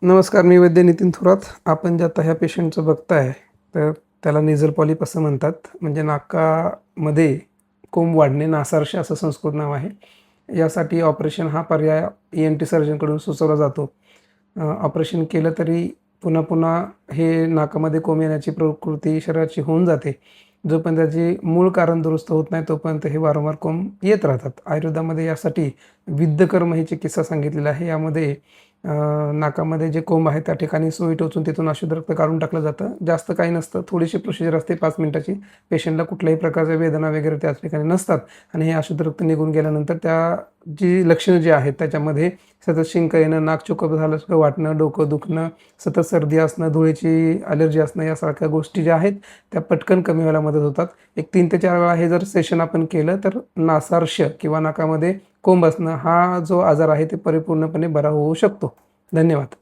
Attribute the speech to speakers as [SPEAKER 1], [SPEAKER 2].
[SPEAKER 1] नमस्कार, मी वैद्य नितीन थोरात. आपण जे आता ह्या पेशंटचं बघताय, तर त्याला नेझल पॉलिप असं म्हणतात. म्हणजे नाकामध्ये कोंब वाढणे, नासारशा असं संस्कृत नाव आहे. यासाठी ऑपरेशन हा पर्याय ENT सर्जनकडून सुचवला जातो. ऑपरेशन केलं तरी पुन्हा पुन्हा हे नाकामध्ये कोंब येण्याची प्रकृती शरीराची होऊन जाते. जोपर्यंत त्याचे मूळ कारण दुरुस्त होत नाही, तोपर्यंत हे वारंवार कोंब येत राहतात. आयुर्वेदामध्ये यासाठी विद्धकर्म ही चिकित्सा सांगितलेली आहे. यामध्ये नाकामध्ये जे कोंब आहे त्या ठिकाणी सुई टोचून तिथून अशुद्ध रक्त काढून टाकलं जातं. जास्त काही नसतं, थोडीशी प्रोसिजर असते 5 मिनिटाची. पेशंटला कुठल्याही प्रकारच्या वेदना वगैरे त्या ठिकाणी नसतात आणि हे अशुद्ध रक्त निघून गेल्यानंतर जी लक्षणं जी आहेत त्याच्यामध्ये सतत शिंका येणं, नाक चोकप झाल्यासारखं वाटणं, डोकं दुखणं, सतत सर्दी असणं, धुळीची ॲलर्जी असणं, यासारख्या गोष्टी ज्या आहेत त्या पटकन कमी व्हायला मदत होतात. एक 3 ते 4 वेळा हे जर सेशन आपण केलं तर नासार्श किंवा नाकामध्ये कोंब असणं हा जो आजार आहे ते परिपूर्णपणे बरा होऊ शकतो. धन्यवाद.